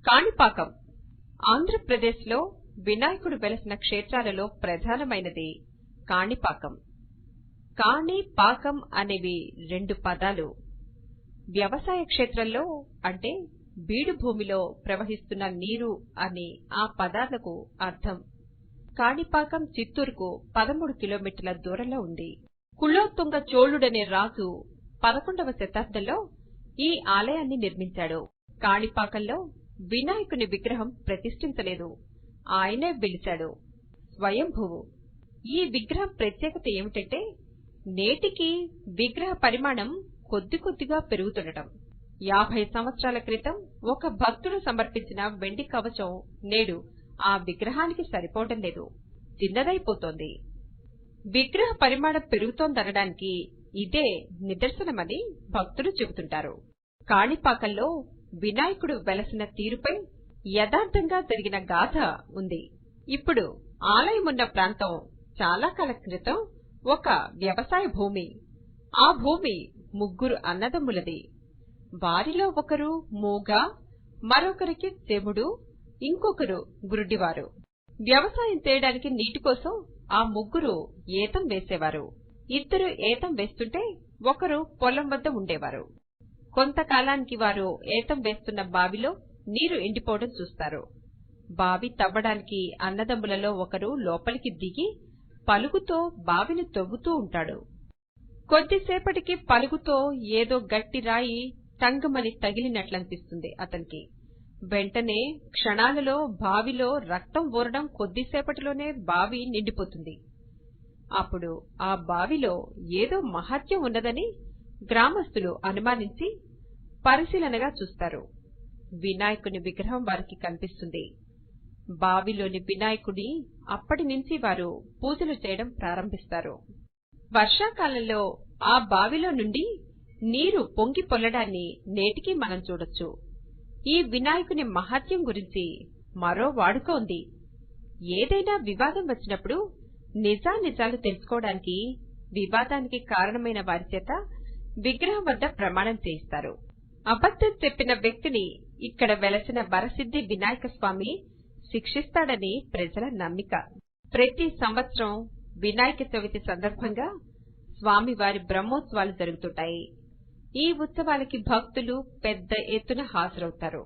కాణిపాకం ఆంధ్రప్రదేశ్లో వినాయకుడు వెలసిన క్షేత్రాలలో ప్రధానమైనది కాణిపాకం. కాణి పాకం అనేవి రెండు పదాలు. వ్యవసాయ క్షేత్రంలో అంటే బీడు భూమిలో ప్రవహిస్తున్న నీరు అని ఆ పదాలకు అర్థం. కాణిపాకం చిత్తూరుకు 13 కిలోమీటర్ల దూరంలో ఉంది. కులోత్తుంగ చోళుడనే రాజు 11వ శతాబ్దంలో ఈ ఆలయాన్ని నిర్మించాడు. కాణిపాకంలో వినాయకుని విగ్రహం ప్రతిష్ఠించలేదు, ఆయనే వెలిశాడు, స్వయంభువు. ఈ విగ్రహం ప్రత్యేకత ఏమిటంటే నేటికి విగ్రహ పరిమాణం కొద్ది కొద్దిగా పెరుగుతుండటం. 50 సంవత్సరాల క్రితం ఒక భక్తుడు సమర్పించిన వెండి కవచం నేడు ఆ విగ్రహానికి సరిపోవడం లేదు, చిన్నదైపోతోంది. విగ్రహ పరిమాణం పెరుగుతోందనడానికి ఇదే నిదర్శనమని భక్తులు చెబుతుంటారు. కాణిపాకంలో వినాయకుడు వెలసిన తీరుపై యథార్థంగా జరిగిన గాథ ఉంది. ఇప్పుడు ఆలయమున్న ప్రాంతం చాలా కాలం క్రితం ఒక వ్యవసాయ భూమి. ఆ భూమి 3 అన్నదమ్ములది. వారిలో ఒకరు మూగ, మరొకరికి చెముడు, ఇంకొకరు గురుడివారు. వ్యవసాయం చేయడానికి నీటి కోసం ఆ 3 ఏతం వేసేవారు. 2 ఏతం వేస్తుంటే ఒకరు పొలం వద్ద ఉండేవారు. కొంతకాలానికి వారు ఏతం వేస్తున్న బావిలో నీరు ఎండిపోవడం చూస్తారు. బావి తవ్వడానికి అన్నదమ్ములలో ఒకరు లోపలికి దిగి పలుగుతో బావిని తవ్వుతూ ఉంటాడు. కొద్దిసేపటికి పలుగుతో ఏదో గట్టి రాయి టంగమని తగిలినట్లనిపిస్తుంది అతనికి. వెంటనే క్షణాలలో బావిలో రక్తం ఊరడం, కొద్దిసేపటిలోనే బావి నిండిపోతుంది. అప్పుడు ఆ బావిలో ఏదో మహత్యం ఉన్నదని గ్రామస్తులు అనుమానించి పరిశీలనగా చూస్తారు. వినాయకుని విగ్రహం వారికి కనిపిస్తుంది. బావిలోని వినాయకుడి అప్పటినుంచి వారు పూజలు చేయడం ప్రారంభిస్తారు. వర్షాకాలంలో ఆ బావిలో నుండి నీరు పొంగి పొల్లడాన్ని నేటికి మనం చూడొచ్చు. ఈ వినాయకుని మహత్యం గురించి మరో వాడుక ఉంది. ఏదైనా వివాదం వచ్చినప్పుడు నిజానిజాలు తెలుసుకోవడానికి వివాదానికి కారణమైన వారి చేత విగ్రహం వద్ద ప్రమాణం చేయిస్తారు. అబద్ధం చెప్పిన వ్యక్తిని ఇక్కడ వెలసిన వరసిద్ధి వినాయక స్వామి శిక్షిస్తాడని ప్రజల నమ్మిక. ప్రతి సంవత్సరం వినాయక చవితి సందర్భంగా స్వామివారి బ్రహ్మోత్సవాలు జరుగుతుంటాయి. ఈ ఉత్సవాలకి భక్తులు పెద్ద ఎత్తున హాజరవుతారు.